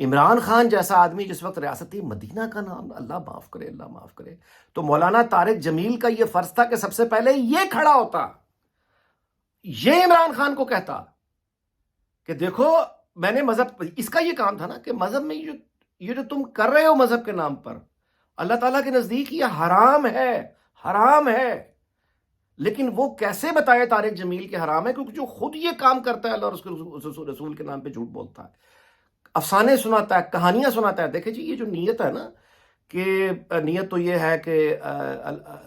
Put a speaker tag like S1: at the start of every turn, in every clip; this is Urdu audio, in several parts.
S1: عمران خان جیسا آدمی جس وقت ریاستی مدینہ کا نام، اللہ معاف کرے، اللہ معاف کرے، تو مولانا طارق جمیل کا یہ فرض تھا کہ سب سے پہلے یہ کھڑا ہوتا، یہ عمران خان کو کہتا کہ دیکھو میں نے مذہب، اس کا یہ کام تھا نا کہ مذہب میں یہ جو تم کر رہے ہو مذہب کے نام پر، اللہ تعالیٰ کے نزدیک یہ حرام ہے، حرام ہے۔ لیکن وہ کیسے بتائے طارق جمیل کہ حرام ہے؟ کیونکہ جو خود یہ کام کرتا ہے اللہ اور اس کے رسول کے نام پہ جھوٹ بولتا ہے، افسانے سناتا ہے، کہانیاں سناتا ہے۔ دیکھیں جی یہ جو نیت ہے نا، کہ نیت تو یہ ہے کہ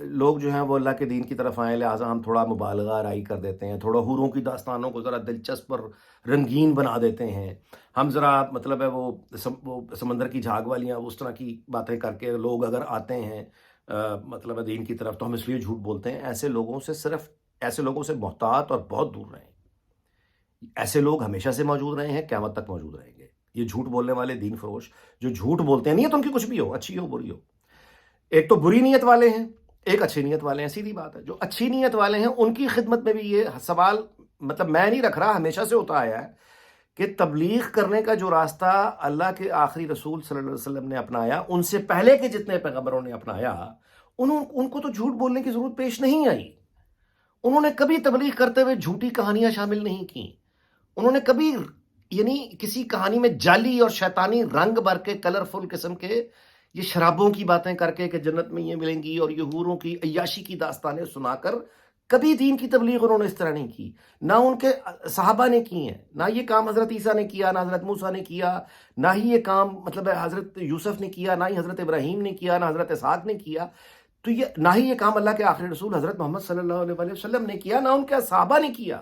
S1: لوگ جو ہیں وہ اللہ کے دین کی طرف آئیں، لہٰذا ہم تھوڑا مبالغہ آرائی کر دیتے ہیں، تھوڑا حوروں کی داستانوں کو ذرا دلچسپ اور رنگین بنا دیتے ہیں، ہم ذرا مطلب ہے وہ سمندر کی جھاگ والیاں اس طرح کی باتیں کر کے لوگ اگر آتے ہیں مطلب ہے دین کی طرف تو ہم اس لیے جھوٹ بولتے ہیں۔ ایسے لوگوں سے محتاط اور بہت دور رہیں۔ ایسے لوگ ہمیشہ سے موجود رہے ہیں، قیامت تک موجود رہیں گے۔ یہ جھوٹ بولنے والے دین فروش جو جھوٹ بولتے ہیں، نیت ان کی کچھ بھی ہو، اچھی ہو بری ہو، ایک تو بری نیت والے ہیں، ایک اچھی نیت والے ہیں، سیدھی بات ہے۔ جو اچھی نیت والے ہیں ان کی خدمت میں بھی یہ سوال مطلب میں نہیں رکھ رہا، ہمیشہ سے ہوتا آیا ہے کہ تبلیغ کرنے کا جو راستہ اللہ کے آخری رسول صلی اللہ علیہ وسلم نے اپنایا، ان سے پہلے کے جتنے پیغمبروں نے اپنایا، ان کو تو جھوٹ بولنے کی ضرورت پیش نہیں آئی۔ انہوں نے کبھی تبلیغ کرتے ہوئے جھوٹی کہانیاں شامل نہیں کی، انہوں نے کبھی یعنی کسی کہانی میں جعلی اور شیطانی رنگ بھر کے کلرفل قسم کے یہ شرابوں کی باتیں کر کے کہ جنت میں یہ ملیں گی اور یہ حوروں کی عیاشی کی داستانیں سنا کر کبھی دین کی تبلیغ انہوں نے اس طرح نہیں کی، نہ ان کے صحابہ نے کی ہیں، نہ یہ کام حضرت عیسیٰ نے کیا، نہ حضرت موسیٰ نے کیا، نہ ہی یہ کام مطلب حضرت یوسف نے کیا، نہ ہی حضرت ابراہیم نے کیا، نہ حضرت اسحاق نے کیا، تو یہ نہ ہی یہ کام اللہ کے آخری رسول حضرت محمد صلی اللہ علیہ وسلم نے کیا، نہ ان کے صحابہ نے کیا۔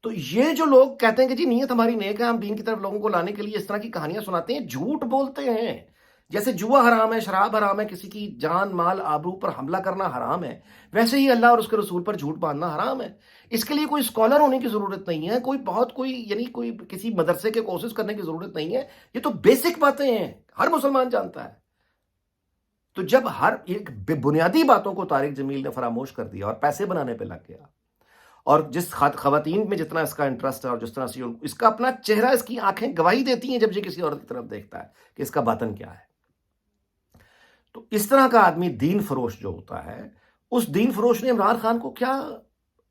S1: تو یہ جو لوگ کہتے ہیں کہ جی نیت ہماری نیک ہے، ہم دین کی طرف لوگوں کو لانے کے لیے اس طرح کی کہانیاں سناتے ہیں، جھوٹ بولتے ہیں۔ جیسے جوا حرام ہے، شراب حرام ہے، کسی کی جان مال آبرو پر حملہ کرنا حرام ہے، ویسے ہی اللہ اور اس کے رسول پر جھوٹ باندھنا حرام ہے۔ اس کے لیے کوئی اسکالر ہونے کی ضرورت نہیں ہے، کوئی کسی مدرسے کے کورسز کرنے کی ضرورت نہیں ہے، یہ تو بیسک باتیں ہیں، ہر مسلمان جانتا ہے۔ تو جب ہر ایک بنیادی باتوں کو طارق جمیل نے فراموش کر دیا اور پیسے بنانے پہ لگ گیا، اور جس خواتین میں جتنا اس کا انٹرسٹ ہے اور جس طرح سے اس کا اپنا چہرہ، اس کی آنکھیں گواہی دیتی ہیں جب یہ کسی عورت کی طرف دیکھتا ہے کہ اس کا باطن کیا ہے۔ تو اس طرح کا آدمی دین فروش جو ہوتا ہے، اس دین فروش نے عمران خان کو کیا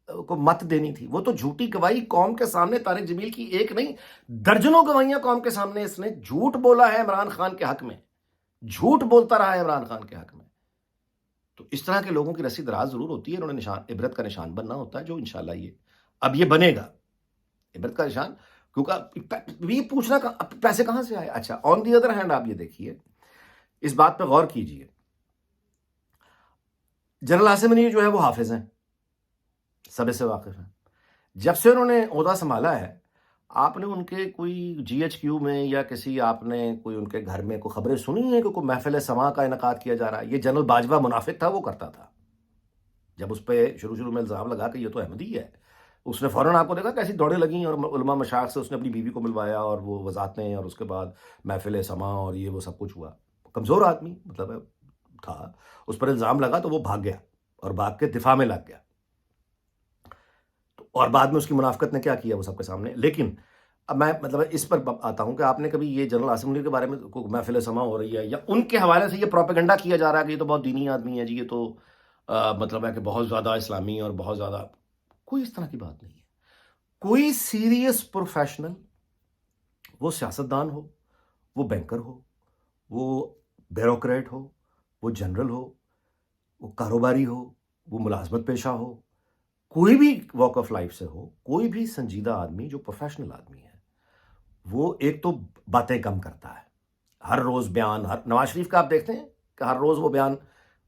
S1: کو مت دینی تھی؟ وہ تو جھوٹی گواہی قوم کے سامنے، طارق جمیل کی ایک نہیں درجنوں گواہیاں قوم کے سامنے اس نے جھوٹ بولا ہے عمران خان کے حق میں، جھوٹ بولتا رہا ہے عمران خان کے حق میں۔ تو اس طرح کے لوگوں کی رسی دراز ضرور ہوتی ہے، انہوں نے عبرت کا نشان بننا ہوتا ہے، جو انشاءاللہ یہ بنے گا عبرت کا نشان۔ کیونکہ یہ پوچھنا پیسے کہاں سے آئے؟ اچھا، آن دی ادر ہینڈ آپ یہ دیکھیے، اس بات پہ غور کیجئے، جنرل عاصم منیر جو ہے وہ حافظ ہیں، سب سے واقف ہیں۔ جب سے انہوں نے عہدہ سنبھالا ہے، آپ نے ان کے کوئی جی ایچ کیو میں یا کسی آپ نے کوئی ان کے گھر میں کوئی خبریں سنی ہیں کہ کوئی محفل سماع کا انعقاد کیا جا رہا ہے؟ یہ جنرل باجوہ منافق تھا، وہ کرتا تھا۔ جب اس پہ شروع میں الزام لگا کہ یہ تو احمدی ہے، اس نے فوراً آپ کو دیکھا کیسی دوڑیں لگیں اور علماء مشائخ سے اس نے اپنی بیوی کو ملوایا اور وہ وضاحتیں، اور اس کے بعد محفل سماع اور یہ وہ سب کچھ ہوا۔ کمزور آدمی مطلب تھا، اس پر الزام لگا تو وہ بھاگ گیا اور بھاگ کے دفاع میں لگ گیا، اور بعد میں اس کی منافقت نے کیا کیا وہ سب کے سامنے۔ لیکن اب میں مطلب اس پر آتا ہوں کہ آپ نے کبھی یہ جنرل عاصم منیر کے بارے میں کوئی محفل سماع ہو رہی ہے یا ان کے حوالے سے یہ پروپیگنڈا کیا جا رہا ہے کہ یہ تو بہت دینی آدمی ہے جی، یہ تو مطلب ہے کہ بہت زیادہ اسلامی اور بہت زیادہ، کوئی اس طرح کی بات نہیں ہے۔ کوئی سیریس پروفیشنل، وہ سیاستدان ہو، وہ بینکر ہو، وہ بیوروکریٹ ہو، وہ جنرل ہو، وہ کاروباری ہو، وہ ملازمت پیشہ ہو، کوئی بھی واک آف لائف سے ہو، کوئی بھی سنجیدہ آدمی جو پروفیشنل آدمی ہے، وہ ایک تو باتیں کم کرتا ہے، ہر روز بیان، نواز شریف کا آپ دیکھتے ہیں کہ ہر روز وہ بیان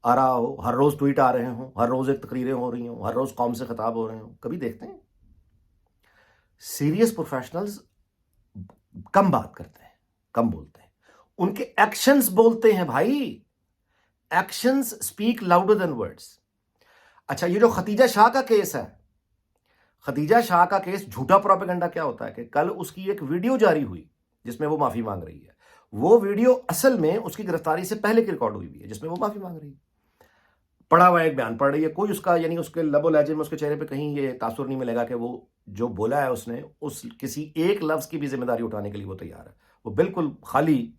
S1: آ رہا ہو، ہر روز ٹویٹ آ رہے ہوں، ہر روز ایک تقریریں ہو رہی ہوں، ہر روز قوم سے خطاب ہو رہے ہوں، کبھی دیکھتے ہیں؟ سیریس پروفیشنلز کم بات کرتے ہیں، کم بولتے ہیں، ان کے ایکشنز بولتے ہیں بھائی، actions speak louder than words. اچھا، یہ جو ختیجہ شاہ کا کیس ہے، ختیجہ شاہ کا کیس جھوٹا پروپیگنڈا کیا ہوتا ہے کہ کل اس کی ایک ویڈیو جاری ہوئی جس میں وہ معافی مانگ رہی ہے، وہ ویڈیو اصل میں اس کی گرفتاری سے پہلے کی ریکارڈ ہوئی ہے جس میں وہ معافی مانگ رہی ہے۔ پڑھا ہوا ایک بیان پڑھ رہی ہے، کوئی اس کا یعنی اس کے لب و لہجے میں اس کے چہرے پہ کہیں یہ تاثر نہیں ملے گا کہ وہ جو بولا ہے اس نے اس کسی ایک لفظ کی بھی ذمہ داری اٹھانے کے لیے وہ تیار ہے. وہ بالکل خالی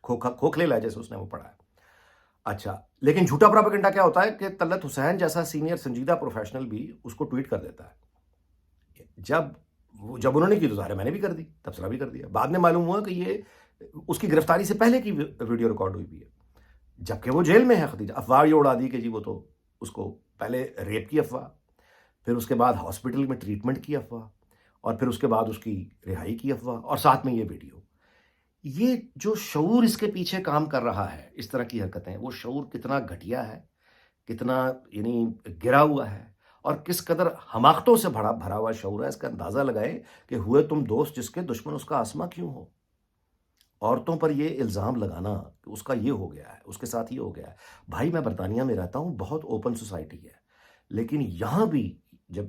S1: کھوکھلے لہجے سے اس نے وہ پڑھا ہے. اچھا، لیکن جھوٹا پروپیگنڈا کیا ہوتا ہے کہ طلعت حسین جیسا سینئر سنجیدہ پروفیشنل بھی اس کو ٹویٹ کر دیتا ہے. جب انہوں نے کی تو ظاہر ہے میں نے بھی کر دی، تبصرہ بھی کر دیا. بعد میں معلوم ہوا کہ یہ اس کی گرفتاری سے پہلے کی ویڈیو ریکارڈ ہوئی بھی ہے، جبکہ وہ جیل میں ہے. خدیجہ افواہ یہ اڑا دی کہ جی وہ تو اس کو پہلے ریپ کی افواہ، پھر اس کے بعد ہاسپٹل میں ٹریٹمنٹ کی افواہ، اور پھر اس کے بعد اس کی رہائی کی افواہ، اور ساتھ میں یہ ویڈیو. یہ جو شعور اس کے پیچھے کام کر رہا ہے اس طرح کی حرکتیں، وہ شعور کتنا گھٹیا ہے، کتنا یعنی گرا ہوا ہے، اور کس قدر حماقتوں سے بھرا ہوا شعور ہے. اس کا اندازہ لگائیں کہ ہوئے تم دوست جس کے دشمن اس کا آسما کیوں ہو. عورتوں پر یہ الزام لگانا کہ اس کا یہ ہو گیا ہے، اس کے ساتھ یہ ہو گیا ہے. بھائی میں برطانیہ میں رہتا ہوں، بہت اوپن سوسائٹی ہے، لیکن یہاں بھی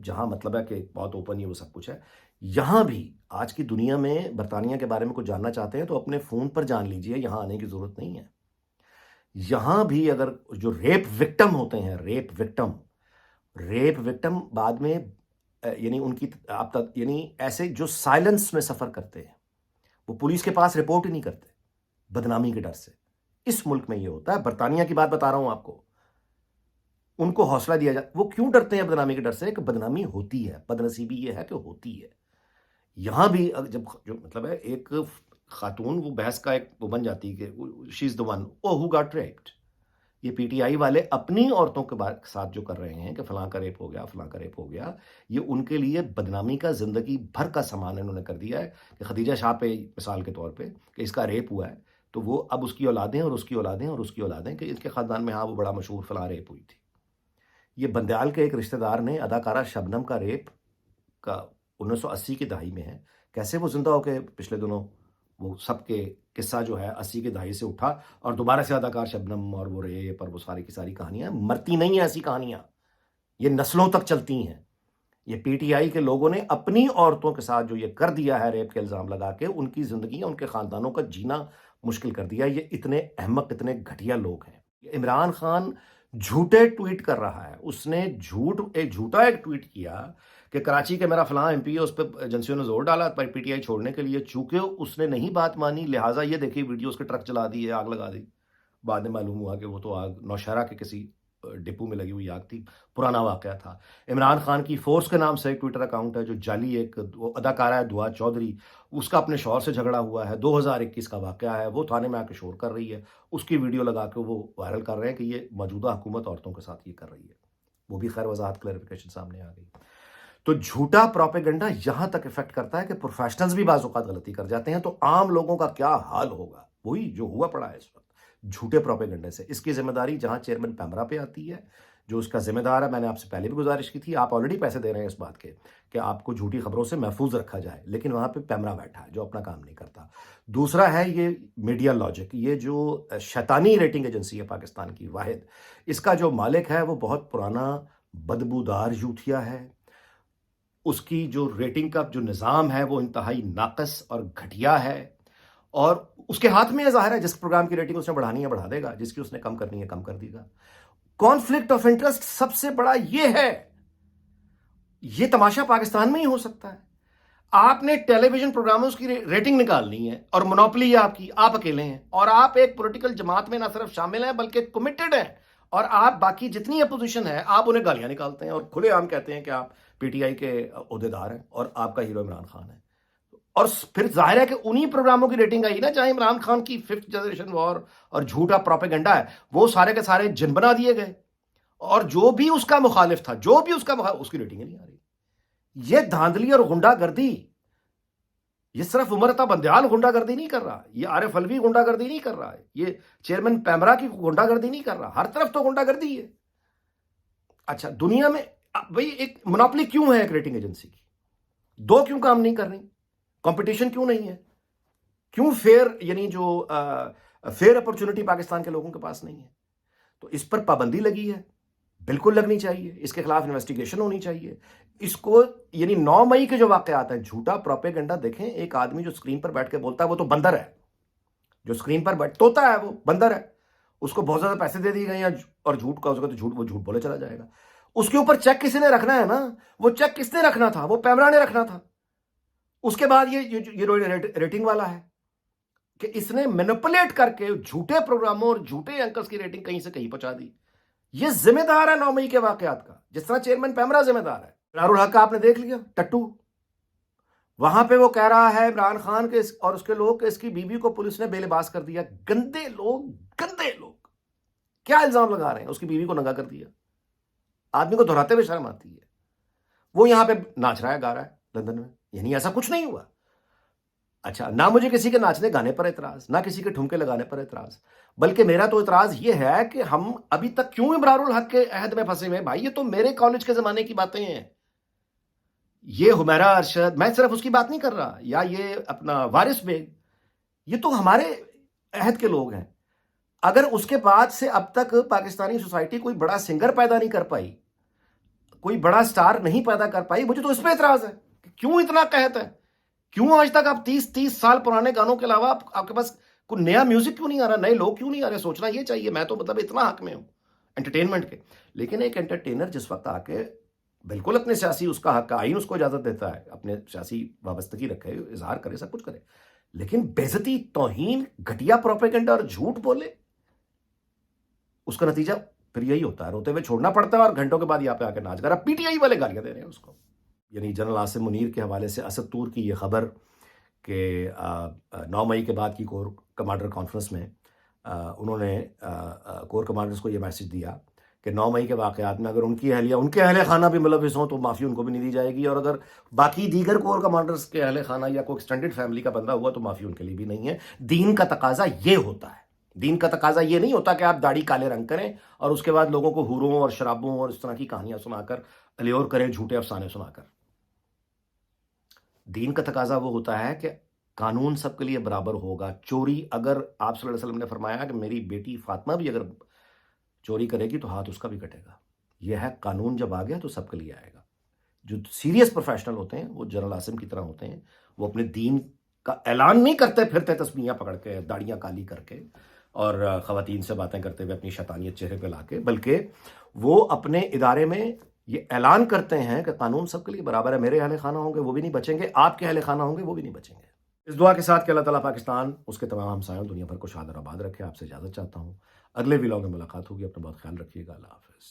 S1: جہاں مطلب ہے کہ بہت اوپن یہ وہ سب کچھ ہے، یہاں بھی آج کی دنیا میں برطانیہ کے بارے میں کچھ جاننا چاہتے ہیں تو اپنے فون پر جان لیجئے، یہاں آنے کی ضرورت نہیں ہے. یہاں بھی اگر جو ریپ وکٹم ہوتے ہیں، ریپ وکٹم بعد میں یعنی ان کی یعنی ایسے جو سائلنس میں سفر کرتے ہیں، وہ پولیس کے پاس رپورٹ ہی نہیں کرتے بدنامی کے ڈر سے. اس ملک میں یہ ہوتا ہے. برطانیہ کی بات بتا رہا ہوں آپ کو. ان کو حوصلہ دیا جاتا. وہ کیوں ڈرتے ہیں بدنامی کے ڈر سے؟ کہ بدنامی ہوتی ہے، بدنصیبی یہ ہے کہ ہوتی ہے. یہاں بھی جب جو مطلب ہے ایک خاتون وہ بحث کا ایک وہ بن جاتی ہے کہ she is the one who got raped. یہ پی ٹی آئی والے اپنی عورتوں کے ساتھ جو کر رہے ہیں کہ فلاں کا ریپ ہو گیا، فلاں کا ریپ ہو گیا، یہ ان کے لیے بدنامی کا زندگی بھر کا سامان انہوں نے کر دیا ہے. کہ خدیجہ شاہ پہ مثال کے طور پہ کہ اس کا ریپ ہوا ہے تو وہ اب اس کی اولادیں اور اس کی اولادیں اور اس کی اولادیں کہ اس کے خاندان میں ہاں وہ بڑا مشہور فلاں ریپ ہوئی تھی. یہ بندیال کے ایک رشتہ دار نے اداکارہ شبنم کا ریپ کا 1980 کی دہائی میں ہے. کیسے وہ زندہ ہو کے پچھلے دنوں وہ سب کے قصہ جو ہے 80 کی دہائی سے اٹھا اور دوبارہ سے اداکار شبنم اور وہ ریپ اور وہ ساری کی ساری کہانیاں مرتی نہیں ہیں. ایسی کہانیاں یہ نسلوں تک چلتی ہیں. یہ پی ٹی آئی کے لوگوں نے اپنی عورتوں کے ساتھ جو یہ کر دیا ہے ریپ کے الزام لگا کے، ان کی زندگیاں، ان کے خاندانوں کا جینا مشکل کر دیا. یہ اتنے احمق، اتنے گھٹیا لوگ ہیں. عمران خان جھوٹے ٹویٹ کر رہا ہے. اس نے جھوٹا ایک ٹویٹ کیا کہ کراچی کے میرا فلاں ایم پی ہے، اس پہ ایجنسیوں نے زور ڈالا پی ٹی آئی چھوڑنے کے لیے. چونکہ اس نے نہیں بات مانی، لہٰذا یہ دیکھی ویڈیو اس کے ٹرک چلا دی ہے، آگ لگا دی. بعد میں معلوم ہوا کہ وہ تو آگ نوشہرہ کے کسی ڈپو میں لگی ہوئی آگ تھی. پرانا واقعہ تھا. عمران خان کی فورس کے نام سے ایک ٹویٹر اکاؤنٹ ہے جو جعلی، ایک وہ اداکارہ ہے دعا چودھری، اس کا اپنے شوہر سے جھگڑا ہوا ہے. 2021 کا واقعہ ہے. وہ تھانے میں آ کے شور کر رہی ہے. اس کی ویڈیو لگا کے وہ وائرل کر رہے ہیں کہ یہ موجودہ حکومت عورتوں کے ساتھ یہ کر رہی ہے. وہ بھی خیر وضاحت کلیریفیکیشن سامنے آ گئی. تو جھوٹا پروپیگنڈا یہاں تک افیکٹ کرتا ہے کہ پروفیشنلز بھی بعض اوقات غلطی کر جاتے ہیں. تو عام لوگوں کا کیا حال ہوگا؟ وہی جو ہوا پڑا ہے اس وقت جھوٹے پروپیگنڈے سے. اس کی ذمہ داری جہاں چیئرمین پیمرا پہ آتی ہے، جو اس کا ذمہ دار ہے. میں نے آپ سے پہلے بھی گزارش کی تھی، آپ آلریڈی پیسے دے رہے ہیں اس بات کے کہ آپ کو جھوٹی خبروں سے محفوظ رکھا جائے، لیکن وہاں پہ پیمرا بیٹھا ہے جو اپنا کام نہیں کرتا. دوسرا ہے یہ میڈیا لاجک. یہ جو شیطانی ریٹنگ ایجنسی ہے پاکستان کی واحد، اس کا جو مالک ہے وہ بہت پرانا بدبودار جھوٹیا ہے. اس کی جو ریٹنگ کا جو نظام ہے وہ انتہائی ناقص اور گھٹیا ہے، اور اس کے ہاتھ میں ظاہر ہے جس پروگرام کی ریٹنگ اس نے بڑھانی ہے بڑھا دے گا، جس کی اس نے کم کرنی ہے کم کر دے گا. کانفلکٹ آف انٹرسٹ سب سے بڑا یہ ہے. یہ تماشا پاکستان میں ہی ہو سکتا ہے. آپ نے ٹیلی ویژن پروگراموں کی ریٹنگ نکالنی ہے اور منوپلی ہے آپ کی، آپ اکیلے ہیں، اور آپ ایک پولیٹیکل جماعت میں نہ صرف شامل ہیں بلکہ کمیٹڈ ہیں، اور آپ باقی جتنی اپوزیشن ہے آپ انہیں گالیاں نکالتے ہیں اور کھلے عام کہتے ہیں کہ آپ پی ٹی آئی کے عہدیدار ہیں اور آپ کا ہیرو عمران خان ہے. اور پھر ظاہر ہے کہ انہی پروگراموں کی ریٹنگ آئی نا جہاں عمران خان کی 5th جنریشن وار اور جھوٹا پروپیگنڈا ہے، وہ سارے کے سارے جن بنا دیے گئے، اور جو بھی اس کا مخالف تھا، جو بھی اس کی ریٹنگ نہیں آ رہی. یہ دھاندلی اور غنڈہ گردی، یہ صرف عمر عطا بندیال غنڈہ گردی نہیں کر رہا، یہ عارف الوی غنڈہ گردی نہیں کر رہا ہے، یہ چیئرمین پیمرا کی غنڈہ گردی نہیں کر رہا. ہر طرف تو غنڈہ گردی ہے. اچھا، دنیا میں بھئی ایک منوپلی کیوں ہے ایک ریٹنگ ایجنسی کی؟ دو کیوں کام نہیں کر رہی؟ کمپٹیشن کیوں نہیں ہے؟ کیوں فیئر یعنی جو فیئر اپرچونٹی پاکستان کے لوگوں کے پاس نہیں ہے؟ تو اس پر پابندی لگی ہے، بالکل لگنی چاہیے. اس کے خلاف انویسٹیگیشن ہونی چاہیے. اس کو یعنی 9 مئی کے جو واقعات ہیں، جھوٹا پروپیگنڈا دیکھیں. ایک آدمی جو سکرین پر بیٹھ کے بولتا ہے وہ تو بندر ہے، جو سکرین پر طوطا ہے وہ بندر ہے. اس کو بہت زیادہ پیسے دے دیے گئے ہیں اور جھوٹ کا اس کا تو وہ جھوٹ بولے چلا جائے گا. اس کے اوپر چیک کسی نے رکھنا ہے نا, وہ چیک کس نے رکھنا تھا؟ وہ پیمرا نے رکھنا تھا. اس کے بعد یہ ریٹنگ والا ہے کہ اس نے مینپولیٹ کر کے جھوٹے پروگراموں اور جھوٹے اینکرز کی ریٹنگ کہیں سے کہیں پہنچا دی. یہ ذمہ دار ہے 9 مئی کے واقعات کا, جس طرح چیئرمین پیمرا ذمہ دار ہے. ابرار الحق کا آپ نے دیکھ لیا ٹٹو, وہاں پہ وہ کہہ رہا ہے عمران خان کے اور اس کے لوگ کہ اس کی بیوی کو پولیس نے بے لباس کر دیا. گندے لوگ کیا الزام لگا رہے ہیں, اس کی بیوی کو ننگا کر دیا. آدمی کو دہراتے ہوئے شرم آتی ہے. وہ یہاں پہ ناچ رہا ہے, گا رہا ہے لندن میں, یعنی ایسا کچھ نہیں ہوا. اچھا, نہ مجھے کسی کے ناچنے گانے پر اعتراض, نہ کسی کے ٹھمکے لگانے پر اعتراض, بلکہ میرا تو اعتراض یہ ہے کہ ہم ابھی تک کیوں ابرار الحق کے عہد میں پھنسے ہوئے ہیں. بھائی یہ تو میرے کالج کے زمانے کی باتیں ہیں. یہ حمیرہ ارشد, میں صرف اس کی بات نہیں کر رہا, یا یہ اپنا وارث بیگ, یہ تو ہمارے عہد کے لوگ ہیں. اگر اس کے بعد سے اب تک پاکستانی سوسائٹی کوئی بڑا سنگر پیدا نہیں کر پائی, کوئی بڑا سٹار نہیں پیدا کر پائی, مجھے تو اس پہ اعتراض ہے. کیوں اتنا قحط ہے؟ کیوں آج تک آپ 30 سال پرانے گانوں کے علاوہ آپ کے پاس کوئی نیا میوزک کیوں نہیں آ رہا, نئے لوگ کیوں نہیں آ رہے؟ سوچنا یہ چاہیے. میں تو مطلب اتنا حق میں ہوں انٹرٹینمنٹ کے, لیکن ایک انٹرٹینر جس وقت آ کے بالکل اپنے سیاسی اس کا حق کا آئین اس کو اجازت دیتا ہے, اپنے سیاسی وابستگی رکھے, اظہار کرے, سب کچھ کرے, لیکن بےعزتی, توہین, گھٹیا پروپیگنڈا اور جھوٹ بولے, اس کا نتیجہ پھر یہی ہوتا ہے, روتے ہوئے چھوڑنا پڑتا ہے اور گھنٹوں کے بعد یہاں پہ آ کے ناچ کر پی ٹی آئی والے گالیاں دے رہے ہیں اس کو. یعنی جنرل عاصم منیر کے حوالے سے اسد طور کی یہ خبر کہ 9 مئی کے بعد کی کور کمانڈر کانفرنس میں انہوں نے کور کمانڈرز کو یہ میسج دیا کہ 9 مئی کے واقعات میں اگر ان کی اہلیہ, ان کے اہل خانہ بھی ملوث ہوں تو معافی ان کو بھی نہیں دی جائے گی, اور اگر باقی دیگر کور کمانڈرز کے اہل خانہ یا کوئی ایکسٹینڈڈ فیملی کا بندہ ہوا تو معافی ان کے لیے بھی نہیں ہے. دین کا تقاضا یہ ہوتا ہے. دین کا تقاضا یہ نہیں ہوتا کہ آپ داڑھی کالے رنگ کریں اور اس کے بعد لوگوں کو حوروں اور شرابوں اور اس طرح کی کہانیاں سنا کر الیور کریں, جھوٹے افسانے سنا کر. دین کا تقاضا وہ ہوتا ہے کہ قانون سب کے لیے برابر ہوگا. چوری, اگر آپ صلی اللہ علیہ وسلم نے فرمایا کہ میری بیٹی فاطمہ بھی اگر چوری کرے گی تو ہاتھ اس کا بھی کٹے گا. یہ ہے قانون, جب آ گیا تو سب کے لیے آئے گا. جو سیریس پروفیشنل ہوتے ہیں وہ جنرل عاصم کی طرح ہوتے ہیں, وہ اپنے دین کا اعلان نہیں کرتے پھرتے تسبیحاں پکڑ کے, داڑیاں کالی کر کے اور خواتین سے باتیں کرتے ہوئے اپنی شیطانیت چہرے پہ لا کے, بلکہ وہ اپنے ادارے میں یہ اعلان کرتے ہیں کہ قانون سب کے لیے برابر ہے. میرے اہل خانہ ہوں گے وہ بھی نہیں بچیں گے, آپ کے اہل خانہ ہوں گے وہ بھی نہیں بچیں گے. اس دعا کے ساتھ کہ اللہ تعالیٰ پاکستان, اس کے تمام ہمسایوں, دنیا بھر کو شاد اور آباد رکھے. آپ سے اجازت چاہتا ہوں, اگلے ولاگ میں ملاقات ہوگی. اپنا بہت خیال رکھیے گا. اللہ حافظ.